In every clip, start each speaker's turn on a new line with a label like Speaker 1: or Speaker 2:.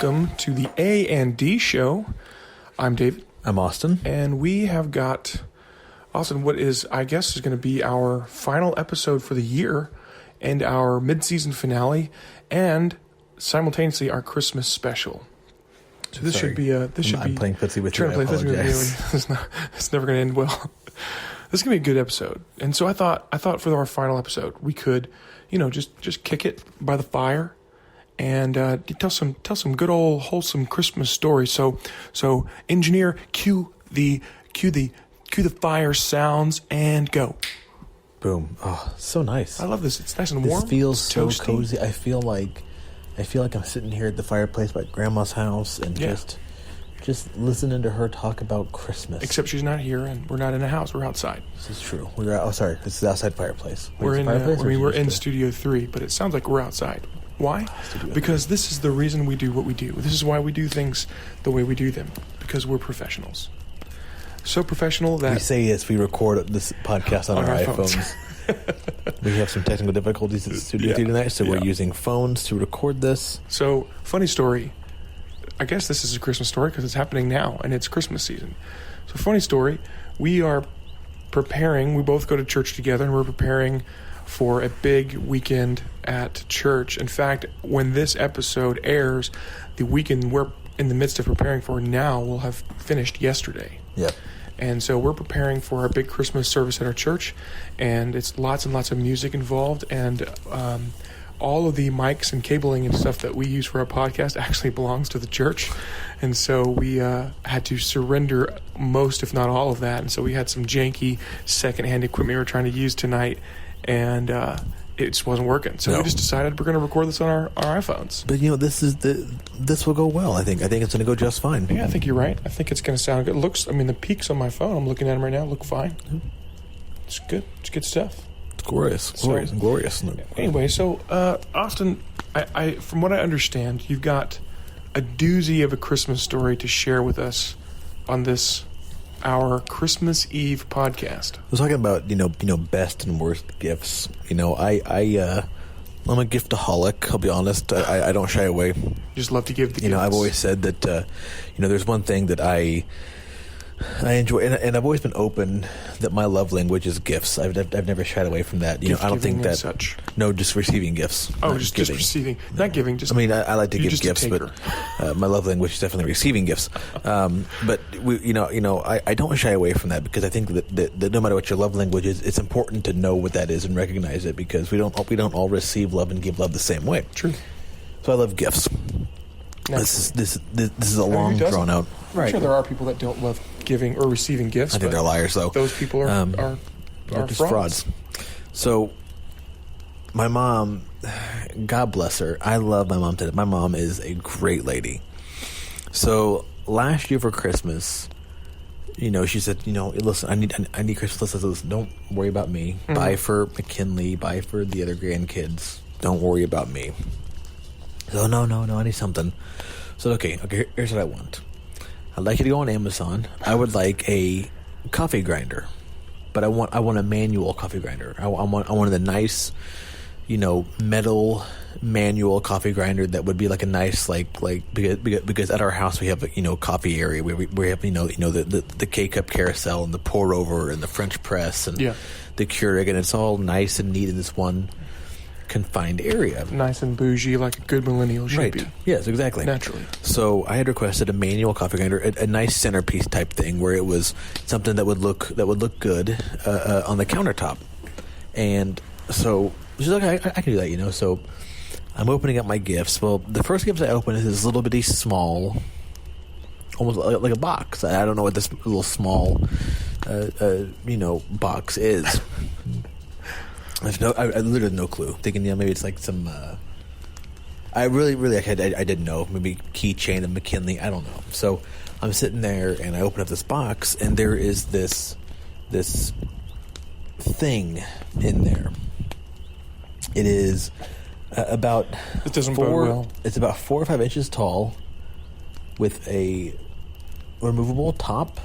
Speaker 1: welcome to the A&D show. I'm David.
Speaker 2: I'm Austin.
Speaker 1: And we have got, Austin, what is, I guess, is going to be our final episode for the year and our mid-season finale and simultaneously our Christmas special. So this should be I'm
Speaker 2: playing footsie with you. I apologize.
Speaker 1: It's never going to end well. This is going to be a good episode. And so I thought for our final episode, we could, just kick it by the fire and tell some good old wholesome Christmas stories. So engineer, cue the fire sounds and go.
Speaker 2: Boom. Oh, so nice.
Speaker 1: I love this. It's nice and warm.
Speaker 2: This feels so toasty. Cozy. I feel like I'm sitting here at the fireplace by Grandma's house and just listening to her talk about Christmas.
Speaker 1: Except she's not here and we're not in a house. We're outside.
Speaker 2: This is true. This is outside fireplace.
Speaker 1: We're in Studio 3, but it sounds like we're outside. Why? Because this is the reason we do what we do. This is why we do things the way we do them. Because we're professionals. So professional that...
Speaker 2: We say as we record this podcast on our iPhones. We have some technical difficulties at the studio tonight, so we're using phones to record this.
Speaker 1: So, funny story. I guess this is a Christmas story because it's happening now, and it's Christmas season. So, funny story. We are preparing. We both go to church together, and we're preparing for a big weekend at church. In fact, when this episode airs, the weekend we're in the midst of preparing for now will have finished yesterday.
Speaker 2: Yep.
Speaker 1: And so we're preparing for our big Christmas service at our church, and it's lots and lots of music involved, and all of the mics and cabling and stuff that we use for our podcast actually belongs to the church. And so we had to surrender most, if not all of that. And so we had some janky secondhand equipment we were trying to use tonight, and it just wasn't working. So we just decided we're going to record this on our iPhones.
Speaker 2: But this will go well. I think it's going to go just fine.
Speaker 1: Yeah, I think you're right. I think it's going to sound good. The peaks on my phone, I'm looking at them right now, look fine. It's good. It's good stuff.
Speaker 2: It's glorious.
Speaker 1: Anyway, so Austin, I from what I understand, you've got a doozy of a Christmas story to share with us on this our Christmas Eve podcast.
Speaker 2: I was talking about best and worst gifts. I'm a giftaholic. I'll be honest. I don't shy away.
Speaker 1: You just love to give the gifts.
Speaker 2: I've always said that there's one thing that I enjoy, and I've always been open that my love language is gifts. I've never shied away from that. I don't think that.
Speaker 1: Such.
Speaker 2: No, just receiving gifs.
Speaker 1: Oh, just receiving, not giving. Just.
Speaker 2: I like to give gifts, but my love language is definitely receiving gifts. But I don't shy away from that because I think that no matter what your love language is, it's important to know what that is and recognize it because we don't all receive love and give love the same way.
Speaker 1: True.
Speaker 2: So I love gifts. This is a long drawn out.
Speaker 1: Right. I'm sure there are people that don't love giving or receiving gifts.
Speaker 2: I think they're liars, though.
Speaker 1: Those people are
Speaker 2: just frauds. So, my mom, God bless her. I love my mom today. My mom is a great lady. So last year for Christmas, she said, listen, I need Christmas. Listen, don't worry about me. Mm-hmm. Buy for McKinley. Buy for the other grandkids. Don't worry about me. So no, I need something. So okay, here's what I want. I'd like you to go on Amazon. I would like a coffee grinder, but I want a manual coffee grinder. I want one of the nice, metal manual coffee grinder that would be like a nice because at our house we have a coffee area where we have the K-cup carousel and the pour over and the French press and the Keurig, and it's all nice and neat in this one confined area.
Speaker 1: Nice and bougie, like a good millennial should be.
Speaker 2: Yes, exactly.
Speaker 1: Naturally.
Speaker 2: So I had requested a manual coffee grinder, a nice centerpiece type thing, where it was something that would look good on the countertop. And so she's like, I can do that, So I'm opening up my gifts. Well, the first gift I open is this little bitty small, almost like a box. I don't know what this little small, box is. I literally have no clue. Thinking, maybe it's like some. I really, I didn't know. Maybe keychain of McKinley. I don't know. So I'm sitting there and I open up this box and there is this thing in there. It is about.
Speaker 1: It doesn't bode well.
Speaker 2: It's about 4 or 5 inches tall, with a removable top,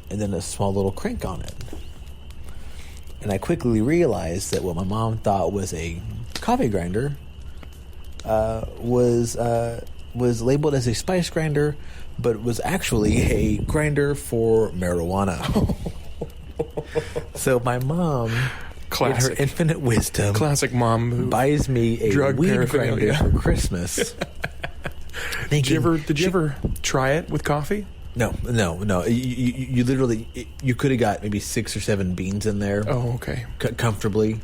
Speaker 2: and then a small little crank on it. And I quickly realized that what my mom thought was a coffee grinder was was labeled as a spice grinder, but was actually a grinder for marijuana. So my mom, in her infinite wisdom,
Speaker 1: classic mom move,
Speaker 2: buys me a
Speaker 1: drug
Speaker 2: weed
Speaker 1: paraphernalia
Speaker 2: grinder for Christmas.
Speaker 1: Did you ever try it with coffee?
Speaker 2: No. You literally, you could have got maybe 6 or 7 beans in there.
Speaker 1: Oh, okay.
Speaker 2: Comfortably.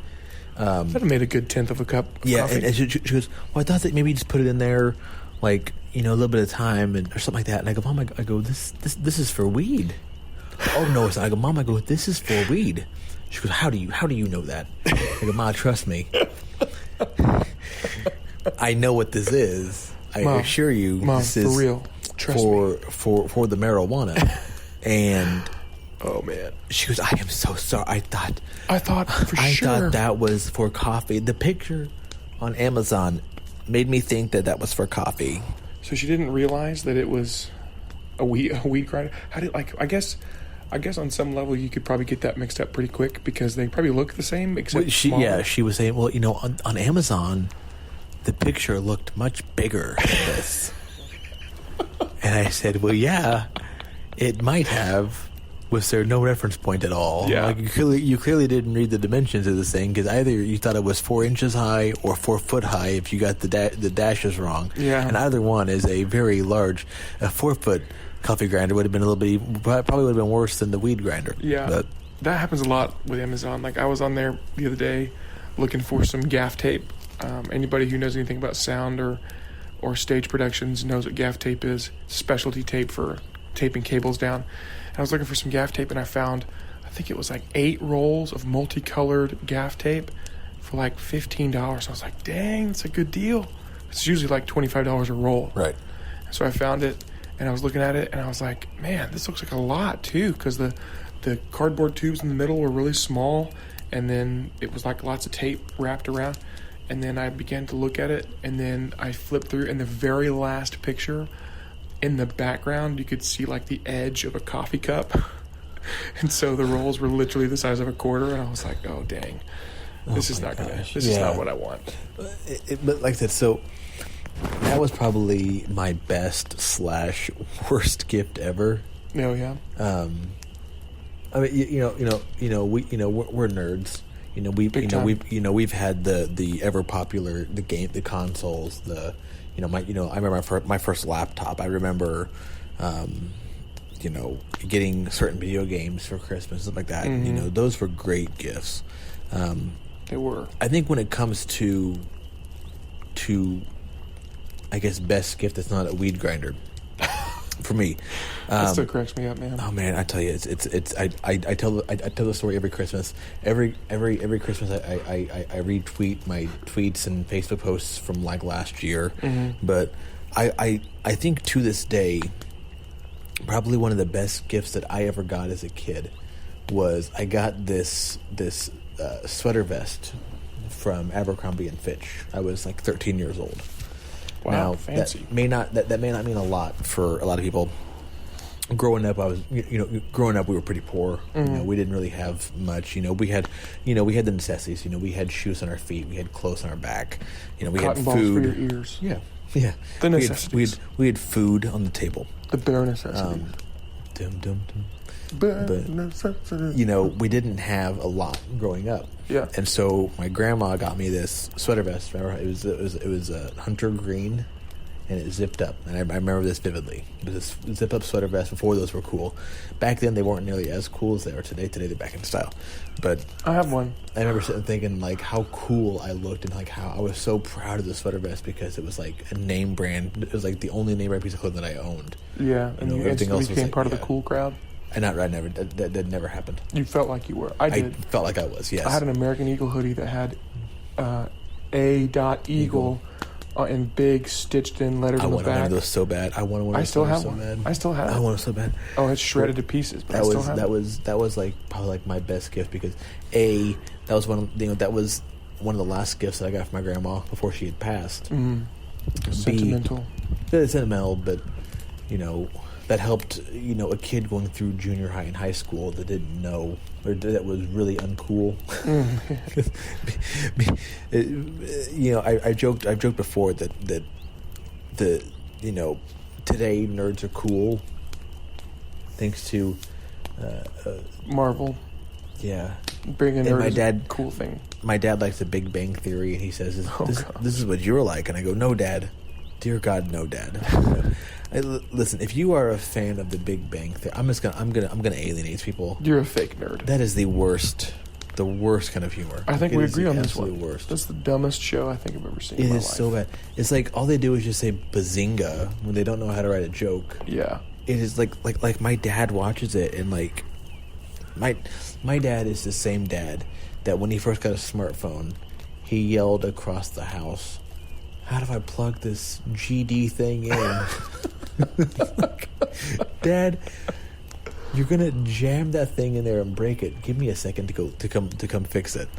Speaker 1: That would have made a good tenth of a cup of coffee.
Speaker 2: And she goes, well, I thought that maybe you just put it in there, like, a little bit of time or something like that. And I go, Mom, I go, this is for weed. Oh, no, it's not. I go, Mom, this is for weed. She goes, how do you know that? I go, Mom, trust me. I know what this is. I assure you,
Speaker 1: Mom,
Speaker 2: this is
Speaker 1: for real. Trust me.
Speaker 2: For the marijuana. And
Speaker 1: oh man,
Speaker 2: she goes, I am so sorry. I thought that was for coffee. The picture on Amazon made me think that was for coffee.
Speaker 1: So she didn't realize that it was a weed grinder. How did I guess on some level you could probably get that mixed up pretty quick because they probably look the same except smaller.
Speaker 2: She was saying, well, on Amazon, the picture looked much bigger than this. And I said, well, yeah, it might have. Was there no reference point at all?
Speaker 1: Yeah.
Speaker 2: Like you clearly didn't read the dimensions of this thing because either you thought it was 4 inches high or 4 foot high if you got the dashes wrong.
Speaker 1: Yeah.
Speaker 2: And either one is a very large, a 4 foot coffee grinder would have been probably would have been worse than the weed grinder.
Speaker 1: Yeah.
Speaker 2: But
Speaker 1: that happens a lot with Amazon. Like I was on there the other day looking for some gaff tape. Anybody who knows anything about sound or stage productions knows what gaff tape is. It's specialty tape for taping cables down. And I was looking for some gaff tape and I found, I think it was like 8 rolls of multicolored gaff tape for like $15. I was like, dang, that's a good deal. It's usually like $25 a roll.
Speaker 2: right.
Speaker 1: So I found it and I was looking at it and I was like, man, this looks like a lot too because the cardboard tubes in the middle were really small and then it was like lots of tape wrapped around. And then I began to look at it, and then I flipped through, and the very last picture, in the background, you could see, like, the edge of a coffee cup. And so the rolls were literally the size of a quarter, and I was like, oh, dang. This is not what I want.
Speaker 2: But like I said, so that was probably my best / worst gift ever.
Speaker 1: Oh, yeah?
Speaker 2: I mean, we're nerds. We've had the ever popular the consoles. I remember my first laptop. I remember, getting certain video games for Christmas, stuff like that.
Speaker 1: Mm-hmm.
Speaker 2: Those were great gifts.
Speaker 1: They were.
Speaker 2: I think when it comes to, I guess, best gift, it's not a weed grinder. For me,
Speaker 1: that still cracks me up, man.
Speaker 2: Oh man, I tell you, I tell the story every Christmas. Every Christmas, I retweet my tweets and Facebook posts from like last year.
Speaker 1: Mm-hmm.
Speaker 2: But I think to this day, probably one of the best gifts that I ever got as a kid was I got this sweater vest from Abercrombie and Fitch. I was like 13 years old.
Speaker 1: Wow,
Speaker 2: now,
Speaker 1: fancy.
Speaker 2: That may not mean a lot for a lot of people. Growing up, we were pretty poor.
Speaker 1: Mm-hmm.
Speaker 2: We didn't really have much. We had the necessities. We had shoes on our feet. We had clothes on our back. We
Speaker 1: Cotton
Speaker 2: had
Speaker 1: balls
Speaker 2: food.
Speaker 1: for your ears.
Speaker 2: Yeah.
Speaker 1: The necessities.
Speaker 2: We had food on the table.
Speaker 1: The bare necessities.
Speaker 2: But we didn't have a lot growing up.
Speaker 1: Yeah.
Speaker 2: And so my grandma got me this sweater vest. Remember, it was a hunter green, and it zipped up. And I remember this vividly. It was this zip up sweater vest. Before those were cool. Back then they weren't nearly as cool as they are today. Today they're back in style. But
Speaker 1: I have one.
Speaker 2: I remember sitting thinking like how cool I looked and like how I was so proud of the sweater vest because it was like a name brand. It was like the only name brand piece of clothing that I owned.
Speaker 1: Yeah, and you instantly became part of the cool crowd.
Speaker 2: And I never that never happened.
Speaker 1: You felt like you were. I did.
Speaker 2: I felt like I was. Yes.
Speaker 1: I had an American Eagle hoodie that had A.Eagle in big stitched in letters on the back.
Speaker 2: I wanted one of those so bad. I wanted one of those so bad.
Speaker 1: I still have it.
Speaker 2: I want it so bad.
Speaker 1: Oh, it's shredded to pieces. But that
Speaker 2: was like probably like my best gift because that was that was one of the last gifts that I got from my grandma before she had passed.
Speaker 1: Mm-hmm. Sentimental.
Speaker 2: It's sentimental, but that helped, a kid going through junior high and high school that didn't know or that was really uncool. I've joked before that today nerds are cool. Thanks to
Speaker 1: Marvel.
Speaker 2: Yeah.
Speaker 1: Bringing
Speaker 2: And
Speaker 1: nerd
Speaker 2: my
Speaker 1: is
Speaker 2: dad-
Speaker 1: a cool thing.
Speaker 2: My dad likes The Big Bang Theory, and he says,
Speaker 1: gosh.
Speaker 2: this is what you're like. And I go, no, Dad. Dear God, no, Dad. Listen, if you are a fan of The Big Bang Theory, I'm gonna alienate people.
Speaker 1: You're a fake nerd.
Speaker 2: That is the worst kind of humor.
Speaker 1: I think
Speaker 2: It
Speaker 1: we
Speaker 2: is
Speaker 1: agree
Speaker 2: the
Speaker 1: on this
Speaker 2: absolute
Speaker 1: one.
Speaker 2: worst.
Speaker 1: That's the dumbest show I think I've ever seen
Speaker 2: It
Speaker 1: in my
Speaker 2: is
Speaker 1: life.
Speaker 2: so bad. It's like all they do is just say bazinga when they don't know how to write a joke.
Speaker 1: Yeah.
Speaker 2: It is like my dad watches it, and like my dad is the same dad that when he first got a smartphone, he yelled across the house, "How do I plug this GD thing in?" Dad, you're gonna jam that thing in there and break it. Give me a second to come fix it.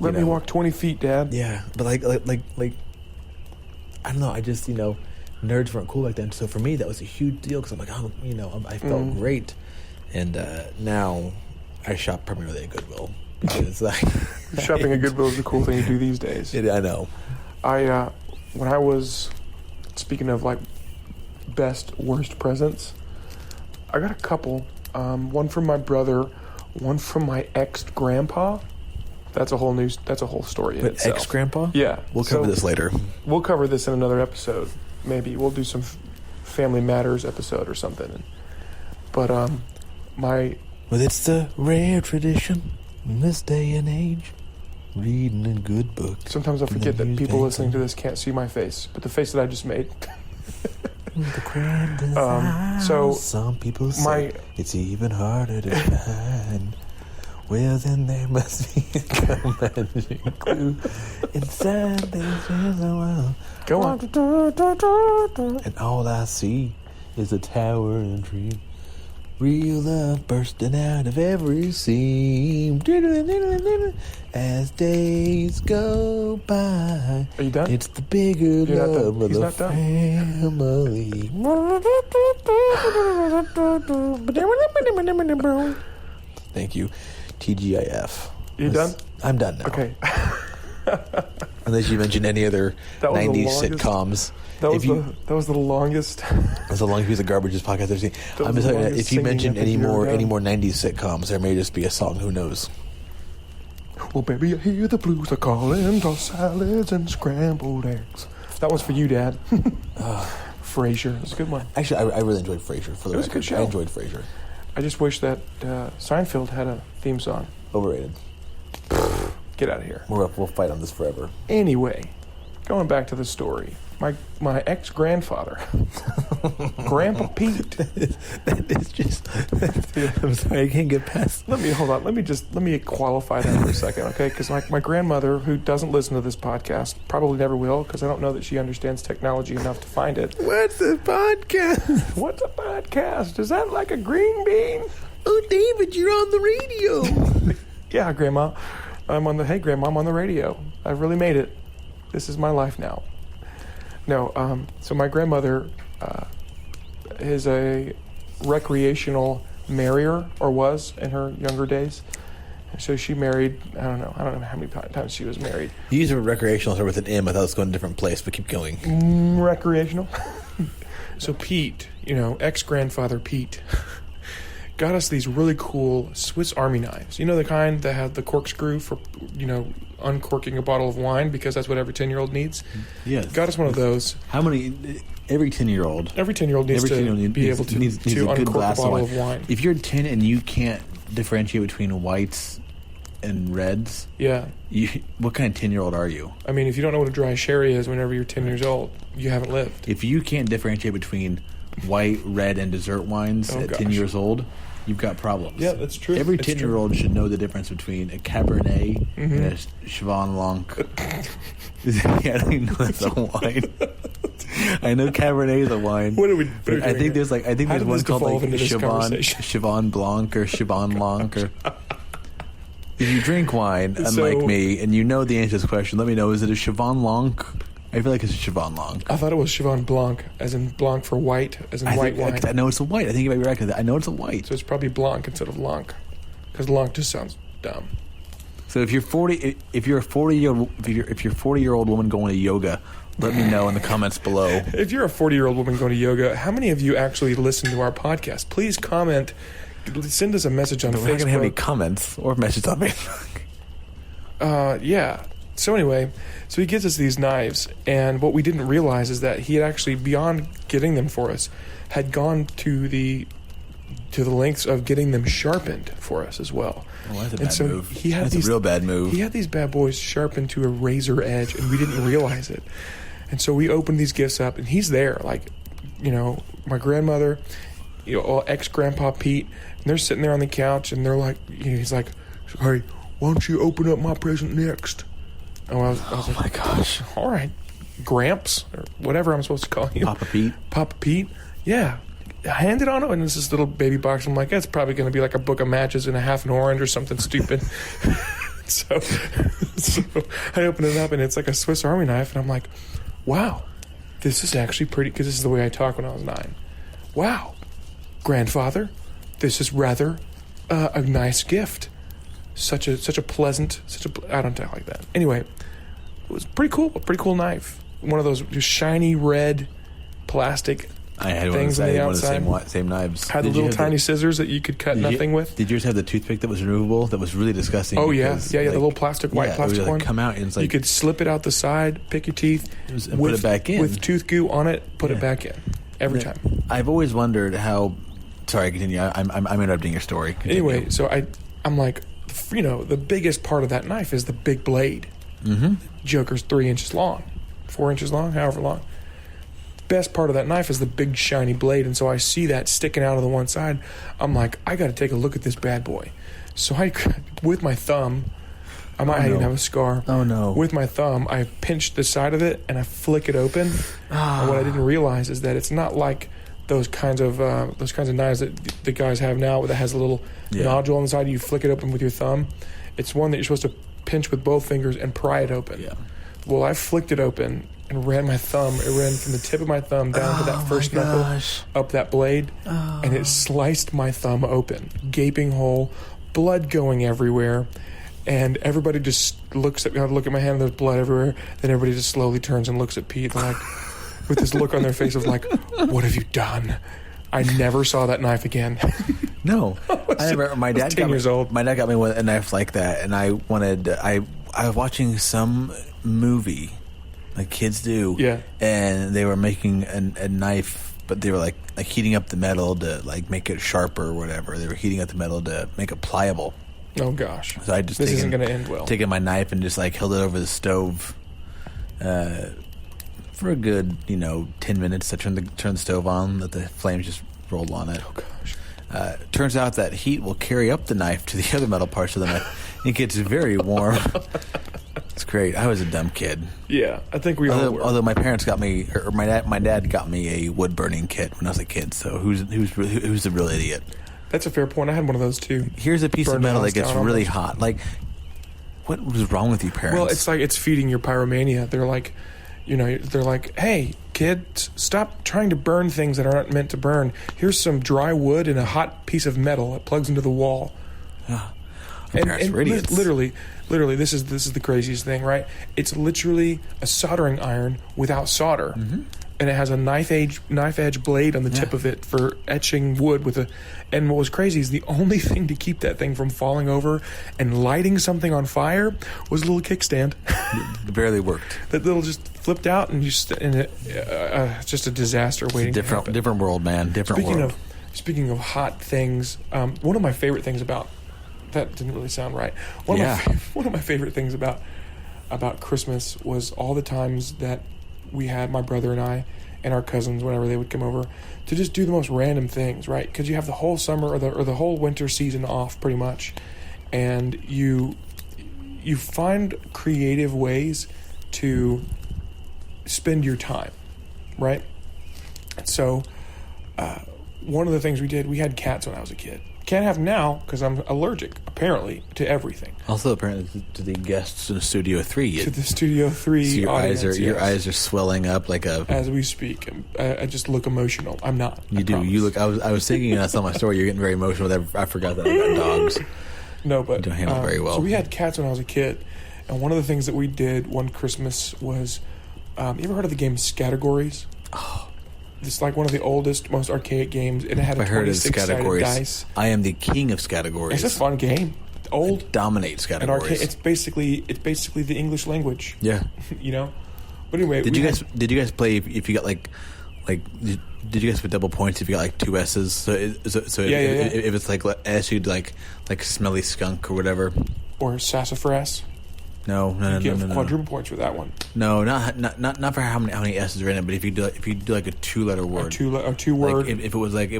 Speaker 1: Let me walk 20 feet, Dad.
Speaker 2: Yeah, but like I don't know. I just nerds weren't cool back then. So for me, that was a huge deal because I'm like, I felt great, and now I shop primarily at Goodwill. Because
Speaker 1: Shopping at Goodwill is a cool thing to do these days.
Speaker 2: I know.
Speaker 1: When I was, speaking of like best worst presents, I got a couple. One from my brother, one from my ex-grandpa. That's a whole story in itself.
Speaker 2: Ex-grandpa?
Speaker 1: Yeah.
Speaker 2: We'll cover this later.
Speaker 1: We'll cover this in another episode. Maybe we'll do some Family Matters episode or something. But
Speaker 2: Well, it's the rare tradition in this day and age, reading a good book.
Speaker 1: Sometimes I forget that people listening to this can't see my face, but the face that I just made. So
Speaker 2: some people say it's even harder to find. Well, then there must be a magic clue inside this world.
Speaker 1: Go on.
Speaker 2: And all I see is a towering dream. Real love bursting out of every seam. As days go by.
Speaker 1: Are you done?
Speaker 2: It's the bigger
Speaker 1: You're not
Speaker 2: love
Speaker 1: done.
Speaker 2: of
Speaker 1: He's
Speaker 2: the
Speaker 1: not done.
Speaker 2: family. Thank you. TGIF.
Speaker 1: You done?
Speaker 2: I'm done now.
Speaker 1: Okay.
Speaker 2: Unless you mention any other
Speaker 1: That was the
Speaker 2: 90s
Speaker 1: longest-
Speaker 2: sitcoms.
Speaker 1: That was the longest.
Speaker 2: That's the longest piece of garbage this podcast I've ever seen.
Speaker 1: That
Speaker 2: I'm
Speaker 1: was
Speaker 2: just
Speaker 1: the
Speaker 2: telling you,
Speaker 1: longest
Speaker 2: if you mention
Speaker 1: singing epic you ever
Speaker 2: any
Speaker 1: done.
Speaker 2: more 90s sitcoms, there may just be a song. Who knows?
Speaker 1: Well, baby, I hear the blues are calling, tossed salads and scrambled eggs. That was for you, Dad. Frasier. It's a good one.
Speaker 2: Actually, I really enjoyed Frasier. For the
Speaker 1: It was a
Speaker 2: record,
Speaker 1: good show.
Speaker 2: I enjoyed Frasier.
Speaker 1: I just wish that Seinfeld had a theme song.
Speaker 2: Overrated.
Speaker 1: Get out of here.
Speaker 2: We'll fight on this forever.
Speaker 1: Anyway, going back to the story. My ex-grandfather, Grandpa Pete.
Speaker 2: That is just. I'm sorry, I can't get past.
Speaker 1: Let me qualify that for a second, okay? Because my grandmother, who doesn't listen to this podcast, probably never will, because I don't know that she understands technology enough to find it.
Speaker 2: What's a podcast?
Speaker 1: What's a podcast? Is that like a green bean?
Speaker 2: Oh, David, you're on the radio.
Speaker 1: Yeah, Grandma. Hey, Grandma, I'm on the radio. I've really made it. This is my life now. No, so my grandmother is a recreational marrier, or was in her younger days. So she married, I don't know how many times she was married.
Speaker 2: You use a recreational start with an M. I thought it was going to a different place, but keep going.
Speaker 1: Recreational. So Pete, ex-grandfather Pete, got us these really cool Swiss Army knives. You know, the kind that have the corkscrew for, uncorking a bottle of wine, because that's what every 10-year-old needs.
Speaker 2: Yes.
Speaker 1: Got us one of those.
Speaker 2: How many? Every 10-year-old.
Speaker 1: Every 10-year-old needs to be able to uncork a bottle of wine.
Speaker 2: If you're 10 and you can't differentiate between whites and reds,
Speaker 1: Yeah.
Speaker 2: What kind of 10-year-old are you?
Speaker 1: I mean, if you don't know what a dry sherry is whenever you're 10 years old, you haven't lived.
Speaker 2: If you can't differentiate between white, red, and dessert wines at 10 years old, you've got problems.
Speaker 1: Yeah, that's true.
Speaker 2: Every
Speaker 1: It's
Speaker 2: 10-year-old should know the difference between a Cabernet and a Cheval Blanc. I don't even know that's a wine. I know Cabernet is a wine.
Speaker 1: What are we
Speaker 2: but I think there's
Speaker 1: How did
Speaker 2: one
Speaker 1: this
Speaker 2: called
Speaker 1: devolve into this conversation?
Speaker 2: Cheval Blanc or Cheval Blanc or. If you drink wine, unlike
Speaker 1: So-
Speaker 2: me, and you know the answer to this question, let me know. Is it a Cheval Blanc? I feel like it's a Cheval Blanc.
Speaker 1: I thought it was Cheval Blanc, as in Blanc for white, as in white wine.
Speaker 2: I know it's a white. I think you might be right. 'Cause I know it's a white.
Speaker 1: So it's probably Blanc instead of Blanc, because Blanc just sounds dumb.
Speaker 2: So if you're 40, if you're a 40-year-old woman going to yoga, Let me know in the comments below.
Speaker 1: If you're a 40-year-old woman going to yoga, how many of you actually listen to our podcast? Please comment. Send us a message on
Speaker 2: We're
Speaker 1: Facebook.
Speaker 2: not going to have any comments or messages on Facebook.
Speaker 1: Yeah. So anyway, so he gives us these knives, and what we didn't realize is that he had actually, beyond getting them for us, had gone to the lengths of getting them sharpened for us as well.
Speaker 2: Oh, that's a bad move.
Speaker 1: That's
Speaker 2: a real bad move.
Speaker 1: He had these bad boys sharpened to a razor edge, and we didn't realize it. And so we opened these gifts up, and he's there, like, my grandmother, ex-grandpa Pete, and they're sitting there on the couch, and they're like, he's like, hey, why don't you open up my present next? And I was like,
Speaker 2: my gosh.
Speaker 1: All right, Gramps, or whatever I'm supposed to call you.
Speaker 2: Papa Pete?
Speaker 1: Yeah. I handed on him, and it's this little baby box. I'm like, that's probably going to be like a book of matches and a half an orange or something stupid. so I open it up, and it's like a Swiss Army knife, and I'm like, wow, this is actually pretty, because this is the way I talk when I was 9. Wow, grandfather, this is rather a nice gift. Such a pleasant, I don't talk like that. Anyway, it was pretty cool knife. One of those just shiny red plastic
Speaker 2: I had
Speaker 1: things on the outside.
Speaker 2: One of the same knives.
Speaker 1: Had the little tiny scissors that you could cut nothing with.
Speaker 2: Did yours have the toothpick that was removable? That was really disgusting.
Speaker 1: Oh yeah, the little plastic, white plastic one.
Speaker 2: Come out and it's like
Speaker 1: you could slip it out the side, pick your teeth,
Speaker 2: and put it back in
Speaker 1: with tooth goo on it. Put it back in every time.
Speaker 2: I've always wondered how. Sorry, continue. I'm interrupting your story. Continue.
Speaker 1: Anyway, so I'm like, the biggest part of that knife is the big blade.
Speaker 2: Mm-hmm.
Speaker 1: Joker's 3 inches long, 4 inches long, however long. Best part of that knife is the big shiny blade, and so I see that sticking out of the one side. I'm like, I got to take a look at this bad boy. So I, with my thumb, I might even have a scar.
Speaker 2: Oh no!
Speaker 1: With my thumb, I pinch the side of it and I flick it open. And what I didn't realize is that it's not like those kinds of knives that the guys have now, that has a little nodule on the side. You flick it open with your thumb. It's one that you're supposed to pinch with both fingers and pry it open.
Speaker 2: Yeah.
Speaker 1: Well, I flicked it open and ran my thumb. It ran from the tip of my thumb down to that first knuckle, up that blade, and it sliced my thumb open. Gaping hole, blood going everywhere, and everybody just looks at me. I look at my hand, and there's blood everywhere. Then everybody just slowly turns and looks at Pete, and with this look on their face of like, "What have you done?" I never saw that knife again.
Speaker 2: No, I remember my dad.
Speaker 1: 10 years old.
Speaker 2: My dad got me with a knife like that, and I was watching some movie, like kids do.
Speaker 1: Yeah.
Speaker 2: And they were making a knife, but they were like heating up the metal to like make it sharper or whatever. They were heating up the metal to make it pliable.
Speaker 1: Oh gosh.
Speaker 2: So I just
Speaker 1: this isn't going to end well.
Speaker 2: Taking my knife and just like held it over the stove for a good 10 minutes. I turned the stove on, let the flames just roll on it.
Speaker 1: Oh gosh.
Speaker 2: Turns out that heat will carry up the knife to the other metal parts of the knife. It gets very warm. It's great. I was a dumb kid.
Speaker 1: Yeah, I think we all were.
Speaker 2: Although my parents got me, or my dad got me a wood burning kit when I was a kid. So who's the real idiot?
Speaker 1: That's a fair point. I had one of those too.
Speaker 2: Here's a piece of metal that gets really hot. Like, what was wrong with you, parents?
Speaker 1: Well, it's like it's feeding your pyromania. They're like, hey, kids, stop trying to burn things that aren't meant to burn. Here's some dry wood and a hot piece of metal that plugs into the wall.
Speaker 2: Parents were idiots.
Speaker 1: Literally, this is the craziest thing, right? It's literally a soldering iron without solder, and it has a knife edge blade on the tip of it for etching wood with a. And what was crazy is the only thing to keep that thing from falling over and lighting something on fire was a little kickstand.
Speaker 2: It barely worked.
Speaker 1: That little just flipped out and just just a disaster waiting.
Speaker 2: Different world, man. Different world.
Speaker 1: Speaking of hot things, one of my favorite things about. That didn't really sound right. One of my favorite things about Christmas was all the times that we had, my brother and I and our cousins, whenever they would come over, to just do the most random things, right? Because you have the whole summer or the whole winter season off pretty much, and you find creative ways to spend your time, right? So one of the things we did, we had cats when I was a kid. Can't have them now because I'm allergic, apparently, to everything.
Speaker 2: Also, apparently, to the guests in Studio 3.
Speaker 1: To the Studio 3
Speaker 2: so your
Speaker 1: audience,
Speaker 2: eyes are swelling up like a...
Speaker 1: As we speak. I just look emotional. I'm not.
Speaker 2: You do. You look... I was thinking, and I saw my story, you're getting very emotional. I forgot that I got dogs.
Speaker 1: No, but...
Speaker 2: You don't handle it very well.
Speaker 1: So we had cats when I was a kid, and one of the things that we did one Christmas was You ever heard of the game Categories?
Speaker 2: Oh,
Speaker 1: It's like one of the oldest, most archaic games. It had a
Speaker 2: I heard of
Speaker 1: 26-sided dice.
Speaker 2: I am the king of categories.
Speaker 1: It's a fun game. Old
Speaker 2: Dominates
Speaker 1: and
Speaker 2: categories.
Speaker 1: archaic. It's basically the English language.
Speaker 2: Yeah.
Speaker 1: You know. But anyway,
Speaker 2: Did you guys play if you got like did you guys put double points if you got like two S's? So if it's like S, you'd like smelly skunk or whatever.
Speaker 1: Or sassafras.
Speaker 2: No.
Speaker 1: You get quadruple points for that one.
Speaker 2: No, not for how many S's are in it, but if you do like a 2-letter word,
Speaker 1: a two word.
Speaker 2: Like if it was like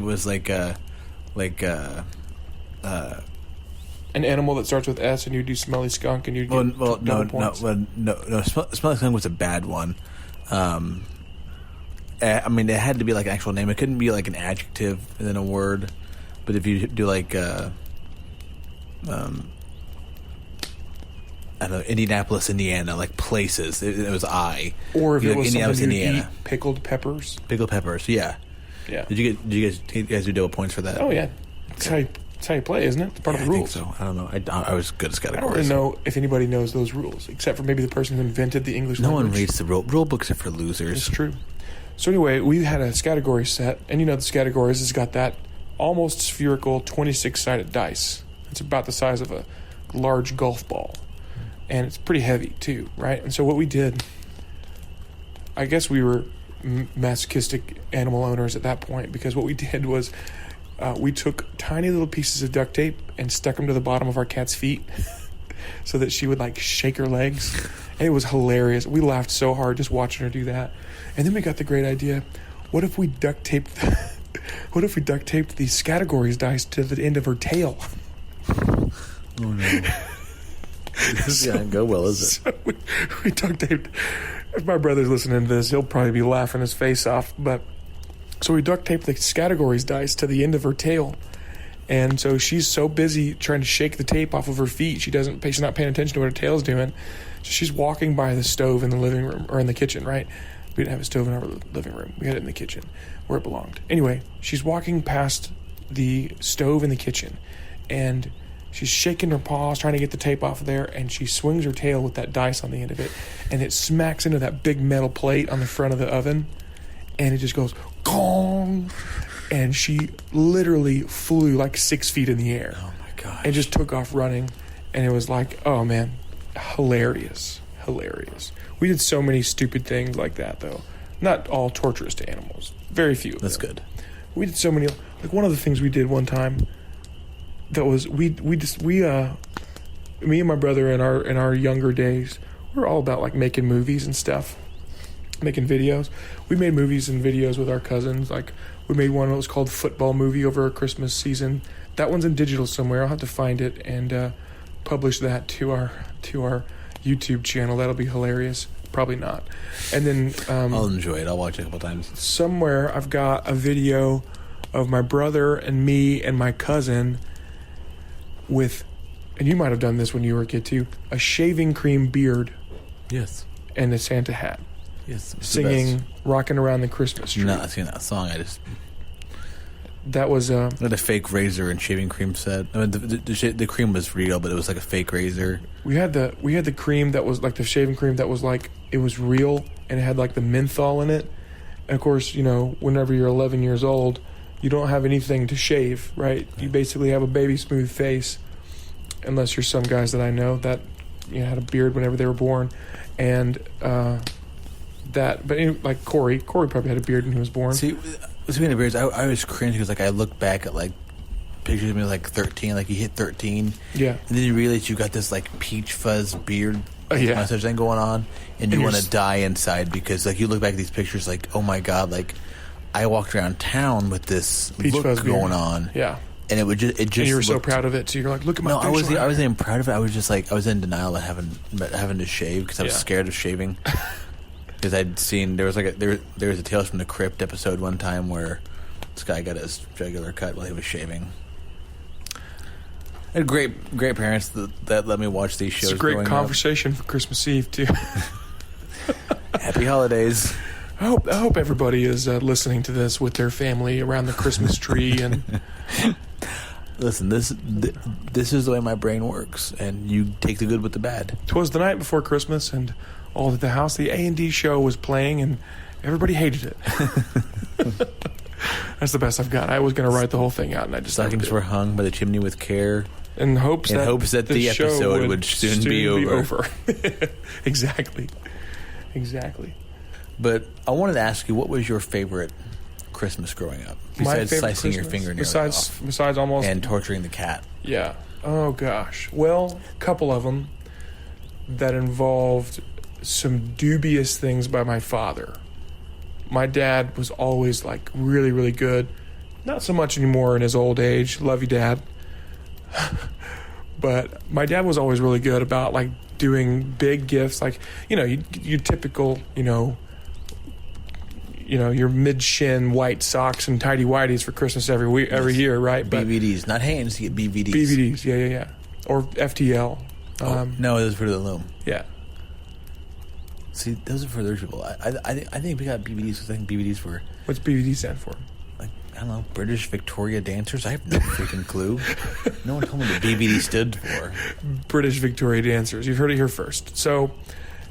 Speaker 1: an animal that starts with S, and you do smelly skunk, and you get double points.
Speaker 2: No. Smelly skunk was a bad one. I mean, it had to be like an actual name. It couldn't be like an adjective and then a word. But if you do like, I don't know, Indianapolis, Indiana, like places, it was I.
Speaker 1: Or if it was
Speaker 2: Indianapolis,
Speaker 1: something you
Speaker 2: Indiana.
Speaker 1: eat, pickled peppers.
Speaker 2: Pickled peppers, yeah.
Speaker 1: Yeah.
Speaker 2: Did you guys do double points for that?
Speaker 1: Oh yeah, that's how you play, isn't it? It's part of the rules.
Speaker 2: I think so. I don't know. I was good at
Speaker 1: I don't
Speaker 2: categories.
Speaker 1: really know if anybody knows those rules, except for maybe the person who invented the English
Speaker 2: No
Speaker 1: language.
Speaker 2: one reads the rule books are for losers.
Speaker 1: It's true. So anyway, we had a category set, and the categories has got that almost spherical 26-sided dice. It's about the size of a large golf ball, and it's pretty heavy too, right? And so what we did, I guess we were masochistic animal owners at that point, because what we did was we took tiny little pieces of duct tape and stuck them to the bottom of our cat's feet so that she would like shake her legs. And it was hilarious. We laughed so hard just watching her do that. And then we got the great idea, what if we duct taped these categories dice to the end of her tail?
Speaker 2: Oh no. This doesn't go well, is it?
Speaker 1: So we duct taped. If my brother's listening to this, he'll probably be laughing his face off. But so we duct taped the categories dice to the end of her tail, and so she's so busy trying to shake the tape off of her feet, she's not paying attention to what her tail's doing. So she's walking by the stove in the living room or in the kitchen, right? We didn't have a stove in our living room. We had it in the kitchen where it belonged. Anyway, she's walking past the stove in the kitchen, and she's shaking her paws, trying to get the tape off of there, and she swings her tail with that dice on the end of it, and it smacks into that big metal plate on the front of the oven, and it just goes, gong, and she literally flew like 6 feet in the air.
Speaker 2: Oh my gosh.
Speaker 1: And just took off running, and it was like, oh man, hilarious. We did so many stupid things like that, though. Not all torturous to animals. Very few of
Speaker 2: That's
Speaker 1: them.
Speaker 2: good.
Speaker 1: We did so many, like one of the things we did one time that was me and my brother in our younger days, we were all about like making movies and stuff, making videos. We made movies and videos with our cousins. Like we made one that was called Football Movie over a Christmas season. That one's in digital somewhere. I'll have to find it and publish that to our YouTube channel. That'll be hilarious. Probably not. And then
Speaker 2: I'll enjoy it. I'll watch it a couple times.
Speaker 1: Somewhere I've got a video of my brother and me and my cousin with, and you might have done this when you were a kid too, a shaving cream beard.
Speaker 2: Yes.
Speaker 1: And a Santa hat.
Speaker 2: Yes.
Speaker 1: Singing Rocking Around the Christmas Tree.
Speaker 2: Not singing that song.
Speaker 1: That was
Speaker 2: I had a fake razor and shaving cream set. I mean, the cream was real, but it was like a fake razor.
Speaker 1: We had the cream that was like the shaving cream that was like, it was real and it had like the menthol in it. And of course, whenever you're 11 years old, you don't have anything to shave, right? You basically have a baby smooth face, unless you're some guys that I know that had a beard whenever they were born, and like Corey probably had a beard when he was born.
Speaker 2: See, speaking of beards, I was cringe because like I look back at like pictures of me like 13, like you hit 13,
Speaker 1: yeah,
Speaker 2: and then you realize you got this like peach fuzz beard.
Speaker 1: Yeah.
Speaker 2: Mustache thing going on, and you want to die inside because like you look back at these pictures like, oh my god, like I walked around town with this
Speaker 1: peach
Speaker 2: look
Speaker 1: fuzz
Speaker 2: going
Speaker 1: beard.
Speaker 2: on,
Speaker 1: yeah,
Speaker 2: and it just
Speaker 1: and you were so proud of it, so you're like, look at my.
Speaker 2: No, I wasn't even proud of it. I was just like I was in denial of having to shave because I was scared of shaving. Because I'd seen there was a Tales from the Crypt episode one time where this guy got his regular cut while he was shaving. I had great parents that let me watch these shows.
Speaker 1: It's a great conversation for Christmas Eve too.
Speaker 2: Happy holidays.
Speaker 1: I hope everybody is listening to this with their family around the Christmas tree and
Speaker 2: Listen, this is the way my brain works, and you take the good with the bad.
Speaker 1: 'Twas the night before Christmas, and all at the house, the A&D show was playing, and everybody hated it. That's the best I've got. I was going to write the whole thing out, and I just
Speaker 2: Stockings were hung by the chimney with care.
Speaker 1: In hopes that
Speaker 2: the episode would soon be over.
Speaker 1: Exactly.
Speaker 2: But I wanted to ask you, what was your favorite Christmas growing up? Besides slicing your fingernails off.
Speaker 1: Besides almost...
Speaker 2: And torturing the cat.
Speaker 1: Yeah. Oh, gosh. Well, a couple of them that involved some dubious things by my father. My dad was always, like, really, really good. Not so much anymore in his old age. Love you, Dad. But my dad was always really good about, like, doing big gifts. Like, your typical, your mid-shin white socks and tidy whities for Christmas every year, right? But
Speaker 2: BVDs, not hands, you get BVDs.
Speaker 1: BVDs, yeah. Or FTL.
Speaker 2: No, those are for the loom.
Speaker 1: Yeah.
Speaker 2: See, those are for those people. I think we got BVDs. I think BVDs were...
Speaker 1: What's BVD stand for?
Speaker 2: Like, I don't know, British Victoria Dancers? I have no freaking clue. No one told me what BVD stood for. British
Speaker 1: Victoria Dancers. You've heard it here first. So...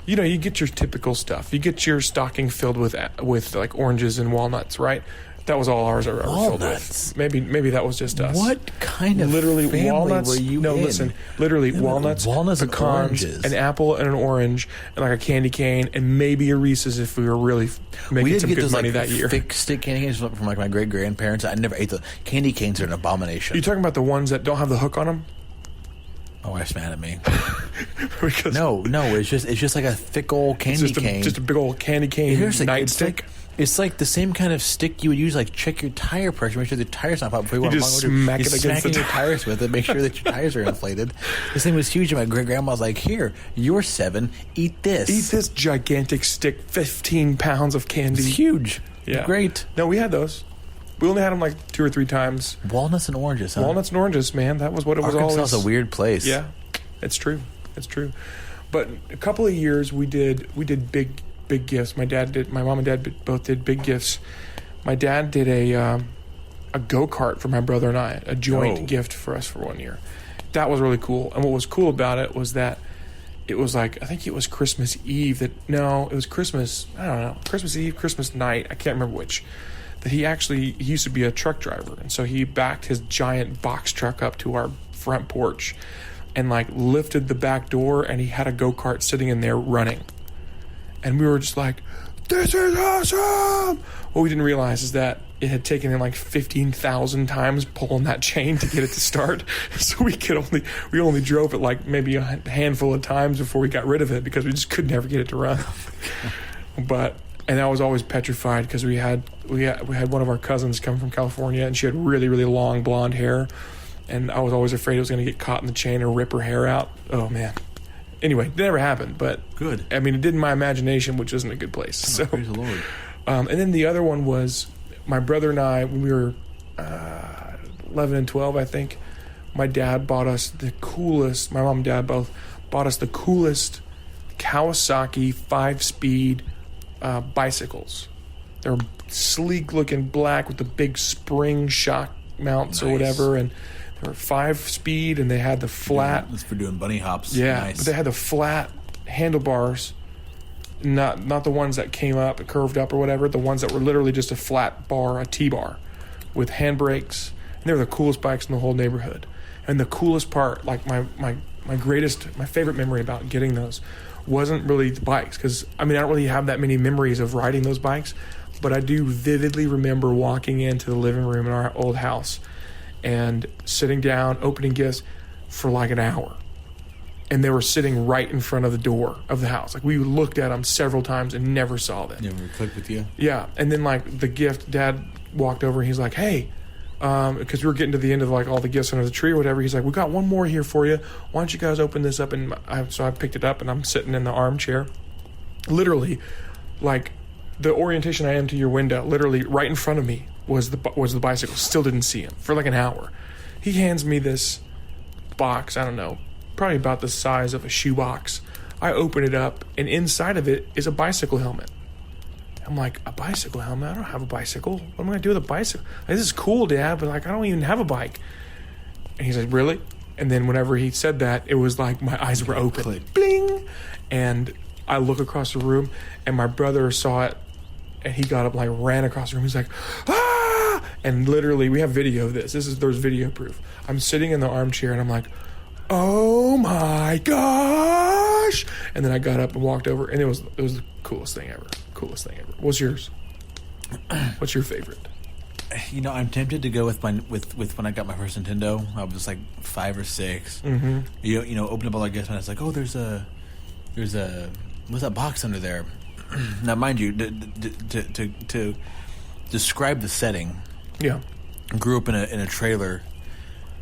Speaker 1: you get your typical stuff. You get your stocking filled with like oranges and walnuts, right? That was all ours are filled with. Maybe that was just us.
Speaker 2: What kind of family
Speaker 1: walnuts?
Speaker 2: Were you
Speaker 1: no,
Speaker 2: in?
Speaker 1: Listen. Literally walnuts,
Speaker 2: pecans,
Speaker 1: and
Speaker 2: oranges,
Speaker 1: an apple and an orange, and like a candy cane, and maybe a Reese's if we were really making some good money that year.
Speaker 2: Thick stick candy canes from like my great grandparents. I never ate the candy canes. Are an abomination.
Speaker 1: You talking about the ones that don't have the hook on them?
Speaker 2: My wife's mad at me. No, it's just like a thick old candy cane.
Speaker 1: Just a big old candy cane nightstick.
Speaker 2: It's like the same kind of stick you would use, like check your tire pressure, make sure the tire's not popping.
Speaker 1: You just smack it against
Speaker 2: your tires with it, make sure that your tires are inflated. This thing was huge, and my great grandma's like, "Here, you're 7, eat this.
Speaker 1: Eat this gigantic stick, 15 pounds of candy.
Speaker 2: It's huge.
Speaker 1: Yeah,
Speaker 2: great.
Speaker 1: No, we had those. We only had them like 2 or 3 times.
Speaker 2: Walnuts and oranges, huh?
Speaker 1: Walnuts and oranges, man. That was what it was always.
Speaker 2: Arkansas is a weird place.
Speaker 1: Yeah, it's true. But a couple of years we did big gifts. My mom and dad both did big gifts. My dad did a go-kart for my brother and I, a joint gift for us for 1 year. That was really cool. And what was cool about it was that it was like, I think it was Christmas Eve it was Christmas, I don't know, Christmas Eve, Christmas night, I can't remember which, that he used to be a truck driver. And so he backed his giant box truck up to our front porch and like lifted the back door, and he had a go-kart sitting in there running. And we were just like, this is awesome! What we didn't realize is that it had taken him like 15,000 times pulling that chain to get it to start. So we only drove it like maybe a handful of times before we got rid of it because we just could never get it to run. And I was always petrified because we had one of our cousins come from California, and she had really, really long blonde hair. And I was always afraid it was going to get caught in the chain or rip her hair out. Oh, man. Anyway, it never happened, but
Speaker 2: good.
Speaker 1: I mean, it did in my imagination, which isn't a good place.
Speaker 2: Oh, so, praise the Lord.
Speaker 1: And then the other one was my brother and I, when we were 11 and 12, I think. My dad bought us the coolest. My mom and dad both bought us the coolest Kawasaki 5-speed bicycles. They were sleek-looking black with the big spring shock mounts or whatever, and they were 5-speed, and they had the flat.
Speaker 2: That's for doing bunny hops.
Speaker 1: Yeah,
Speaker 2: nice.
Speaker 1: But they had the flat handlebars, not the ones that came up and curved up or whatever. The ones that were literally just a flat bar, a T-bar, with handbrakes. And they were the coolest bikes in the whole neighborhood. And the coolest part, like my favorite memory about getting those, wasn't really the bikes, because I don't really have that many memories of riding those bikes, but I do vividly remember walking into the living room in our old house and sitting down, opening gifts for like an hour. And they were sitting right in front of the door of the house. Like, we looked at them several times and never saw them.
Speaker 2: Never clicked with you?
Speaker 1: Yeah. And then, like, the gift, Dad walked over and he's like, hey, because we were getting to the end of, like, all the gifts under the tree or whatever. He's like, we got one more here for you. Why don't you guys open this up? And so I picked it up, and I'm sitting in the armchair. Literally, like, the orientation I am to your window, literally right in front of me was the bicycle. Still didn't see him for like an hour. He hands me this box, I don't know, probably about the size of a shoebox. I open it up, and inside of it is a bicycle helmet. I'm like, a bicycle helmet? I don't have a bicycle. What am I going to do with a bicycle? Like, this is cool, Dad, but like, I don't even have a bike. And he's like, really? And then whenever he said that, it was like my eyes were open.
Speaker 2: Click.
Speaker 1: Bling! And I look across the room, and my brother saw it, and he got up, like, ran across the room. He's like, ah! And literally, we have video of this. There's video proof. I'm sitting in the armchair, and I'm like, oh my gosh! And then I got up and walked over, and it was the coolest thing ever. Coolest thing ever. What's yours? What's your favorite?
Speaker 2: You know, I'm tempted to go with when I got my first Nintendo. I was like 5 or 6.
Speaker 1: Mm-hmm.
Speaker 2: You know, opened up all our gifts, and I was like, oh, there's a what's that box under there? Now, mind you, to describe the setting.
Speaker 1: Yeah.
Speaker 2: I grew up in a trailer,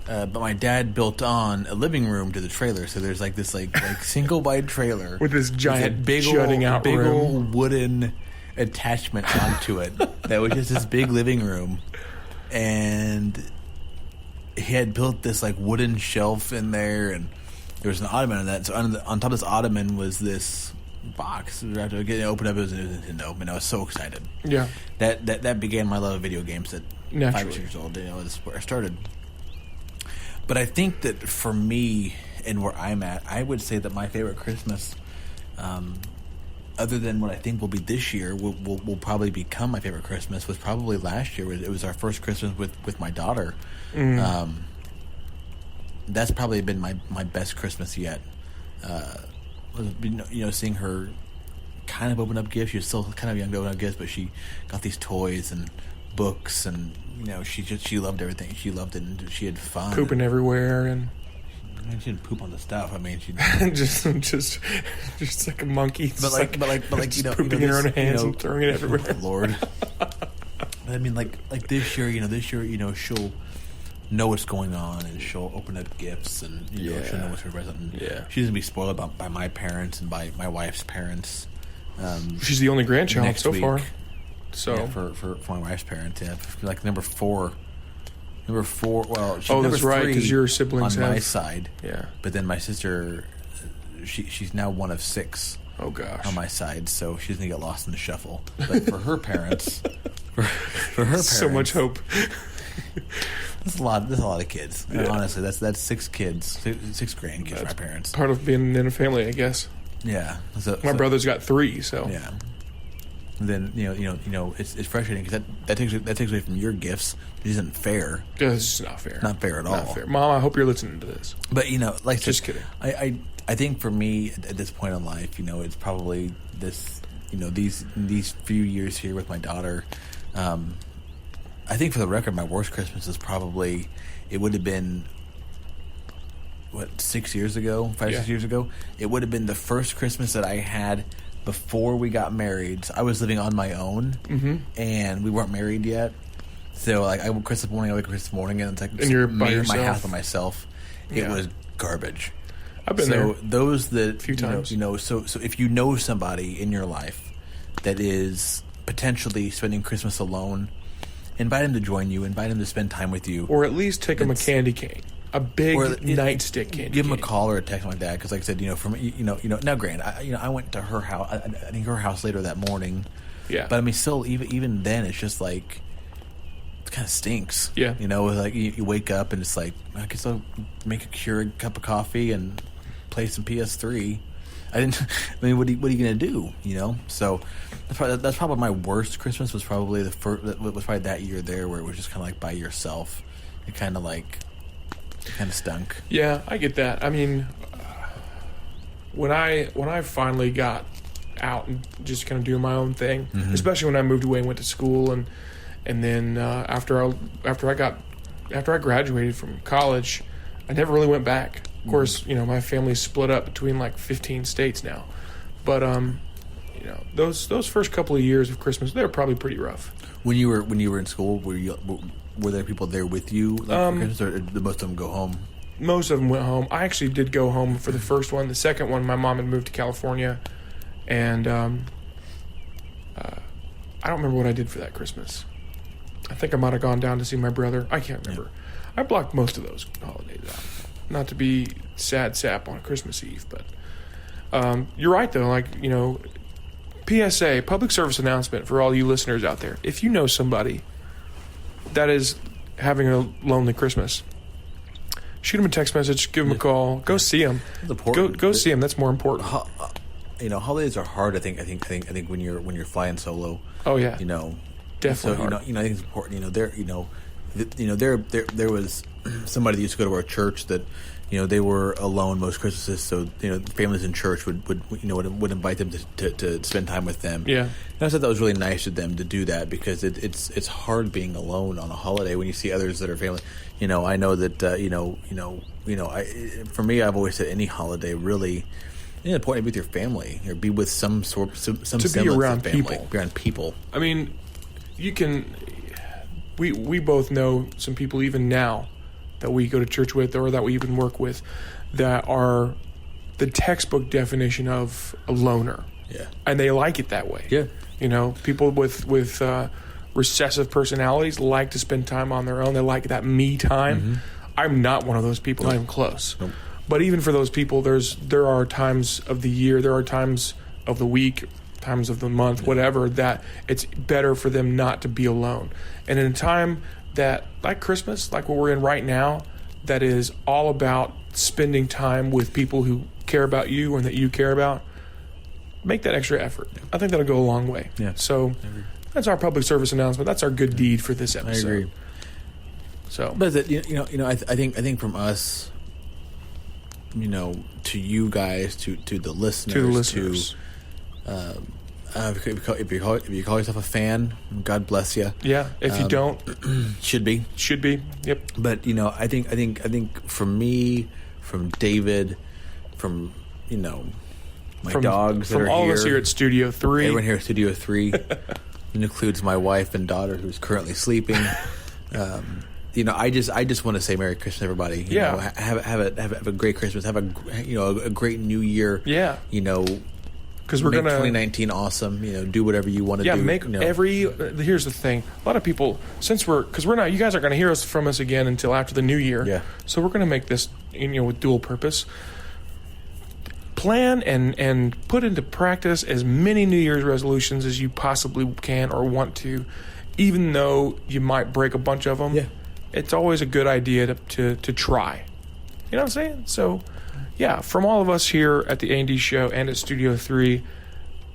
Speaker 2: but my dad built on a living room to the trailer, so there's like this like single wide trailer
Speaker 1: with this giant
Speaker 2: big
Speaker 1: jutting out
Speaker 2: big
Speaker 1: room.
Speaker 2: old wooden attachment onto it that was just this big living room, and he had built this like wooden shelf in there, and there was an ottoman on that. So on top of this ottoman was this box. After getting opened up, it was a Nintendo, and I was so excited.
Speaker 1: Yeah,
Speaker 2: that began my love of video games at
Speaker 1: naturally.
Speaker 2: 5 or 6 years old. You know, that's where I started. But I think that for me and where I'm at, I would say that my favorite Christmas, other than what I think will be this year, will probably become my favorite Christmas, was probably last year. It was our first Christmas with my daughter. That's probably been my best Christmas yet. You know, seeing her kind of open up gifts. She was still kind of young to open up gifts, but she got these toys and books, and you know, she loved everything. She loved it, and she had fun.
Speaker 1: Pooping everywhere, and
Speaker 2: she didn't poop on the stuff. I mean, she
Speaker 1: just like a monkey.
Speaker 2: But like you know,
Speaker 1: pooping in her own hands and throwing it everywhere.
Speaker 2: Oh, Lord. I mean, like this year, she'll know what's going on, and she'll open up gifts, and she'll know what's her present. And she's gonna be spoiled by my parents and by my wife's parents.
Speaker 1: She's the only grandchild so far. So
Speaker 2: yeah, for my wife's parents, like number four. Well, she's
Speaker 1: that's right, because your siblings
Speaker 2: on
Speaker 1: have
Speaker 2: my side.
Speaker 1: Yeah,
Speaker 2: but then my sister, she's now one of 6.
Speaker 1: Oh gosh,
Speaker 2: on my side, so she's gonna get lost in the shuffle. But for her parents, for her parents,
Speaker 1: so much hope.
Speaker 2: There's a lot of kids. Yeah. Honestly, that's 6 kids, 6 grandkids for my parents.
Speaker 1: Part of being in a family, I guess.
Speaker 2: Yeah,
Speaker 1: my brother's got 3, so
Speaker 2: yeah. And then you know, it's frustrating because that takes away from your gifts. It isn't fair.
Speaker 1: It's not fair.
Speaker 2: Not fair at all.
Speaker 1: Not fair. Mom, I hope you're listening to this.
Speaker 2: But like
Speaker 1: just kidding.
Speaker 2: I think for me at this point in life, it's probably this. These few years here with my daughter. I think for the record, my worst Christmas is probably, it would have been, 6 years ago, 6 years ago? It would have been the first Christmas that I had before we got married. So I was living on my own, and we weren't married yet. So, like, I would Christmas morning, and it's like,
Speaker 1: and you're by
Speaker 2: me
Speaker 1: yourself.
Speaker 2: In my house by myself. It was garbage.
Speaker 1: I've been there.
Speaker 2: So those that,
Speaker 1: a few times.
Speaker 2: So if you know somebody in your life that is potentially spending Christmas alone, invite him to join you. Invite him to spend time with you,
Speaker 1: or at least take him a candy cane, a big nightstick candy.
Speaker 2: Give him
Speaker 1: cane.
Speaker 2: a call or a text like that, because, like I said, from now, granted, I went to her house. I think her house later that morning.
Speaker 1: Yeah,
Speaker 2: but I mean, still, even then, it's just like it kind of stinks.
Speaker 1: Yeah,
Speaker 2: like you wake up and it's like, I guess I'll make a Keurig cup of coffee and play some PS3. I mean, what are you gonna do? So that's probably my worst Christmas. Was probably that year there where it was just kind of like by yourself. It kind of stunk.
Speaker 1: Yeah, I get that. I mean, when I finally got out and just kind of doing my own thing, especially when I moved away and went to school, and then after I graduated from college, I never really went back. Of course, my family's split up between like 15 states now, but those first couple of years of Christmas, they were probably pretty rough.
Speaker 2: When you were in school, were there people there with you for Christmas, or did most of them go home?
Speaker 1: Most of them went home. I actually did go home for the first one. The second one, my mom had moved to California, and I don't remember what I did for that Christmas. I think I might have gone down to see my brother. I can't remember. Yeah. I blocked most of those holidays out. Not to be sad sap on Christmas Eve, but you're right, though. Like, PSA, public service announcement for all you listeners out there. If you know somebody that is having a lonely Christmas, shoot them a text message, give them a call, go see them. Go see them. That's more important.
Speaker 2: Holidays are hard. I think when you're flying solo.
Speaker 1: Oh yeah,
Speaker 2: So
Speaker 1: definitely. Hard.
Speaker 2: I think it's important. There was somebody that used to go to our church that they were alone most Christmases. So families in church would invite them to spend time with them.
Speaker 1: Yeah,
Speaker 2: and I thought that was really nice of them to do that, because it's hard being alone on a holiday when you see others that are family. I know that for me, I've always said any holiday really. The point to be with your family, or be with some
Speaker 1: to be around people.
Speaker 2: Be around people.
Speaker 1: I mean, you can. We both know some people even now that we go to church with, or that we even work with, that are the textbook definition of a loner.
Speaker 2: Yeah,
Speaker 1: and they like it that way.
Speaker 2: Yeah,
Speaker 1: people with recessive personalities like to spend time on their own. They like that me time.
Speaker 2: Mm-hmm.
Speaker 1: I'm not one of those people. Not even close.
Speaker 2: Nope.
Speaker 1: But even for those people, there are times of the year, there are times of the week, times of the month, whatever, that it's better for them not to be alone. And in a time that, like Christmas, like what we're in right now, that is all about spending time with people who care about you and that you care about, make that extra effort. I think that'll go a long way.
Speaker 2: Yeah.
Speaker 1: So that's our public service announcement. That's our good deed for this episode.
Speaker 2: I agree.
Speaker 1: So,
Speaker 2: but I think from us, to you guys, to the listeners, if you call yourself a fan, God bless you.
Speaker 1: Yeah, if you don't,
Speaker 2: should be.
Speaker 1: Yep.
Speaker 2: But I think from me, from David, from my dogs,
Speaker 1: from all
Speaker 2: of
Speaker 1: us here at Studio 3,
Speaker 2: everyone here at Studio 3, it includes my wife and daughter who's currently sleeping. I just want to say Merry Christmas, everybody. Have a great Christmas. Have a great New Year.
Speaker 1: Yeah. Because we're
Speaker 2: make
Speaker 1: gonna
Speaker 2: 2019 awesome. Do whatever you want to do.
Speaker 1: Yeah, make every. Here's the thing: a lot of people, because we're not, you guys aren't going to hear from us again until after the New Year.
Speaker 2: Yeah.
Speaker 1: So we're going to make this, with dual purpose. Plan and put into practice as many New Year's resolutions as you possibly can or want to, even though you might break a bunch of them.
Speaker 2: Yeah.
Speaker 1: It's always a good idea to try. You know what I'm saying? So, yeah, from all of us here at the A&D Show and at Studio 3,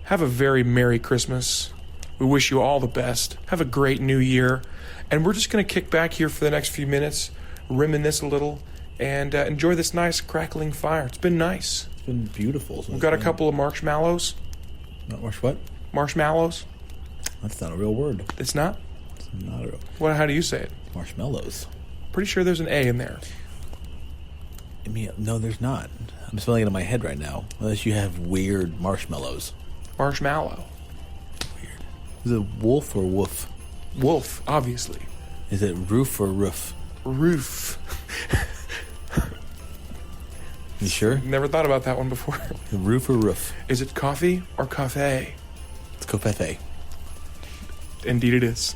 Speaker 1: have a very Merry Christmas. We wish you all the best. Have a great New Year. And we're just going to kick back here for the next few minutes, reminisce a little, and enjoy this nice crackling fire. It's been nice.
Speaker 2: It's been beautiful.
Speaker 1: We've got a couple of marshmallows.
Speaker 2: What?
Speaker 1: Marshmallows.
Speaker 2: That's not a real word.
Speaker 1: It's not?
Speaker 2: It's not a real.
Speaker 1: How do you say it?
Speaker 2: Marshmallows.
Speaker 1: Pretty sure there's an A in there.
Speaker 2: I mean, no, there's not. I'm spelling it in my head right now. Unless you have weird marshmallows.
Speaker 1: Marshmallow.
Speaker 2: Weird. Is it wolf or woof?
Speaker 1: Wolf, obviously.
Speaker 2: Is it roof or roof?
Speaker 1: Roof.
Speaker 2: You sure?
Speaker 1: Never thought about that one before.
Speaker 2: Roof or roof?
Speaker 1: Is it coffee or cafe?
Speaker 2: It's covfefe.
Speaker 1: Indeed it is.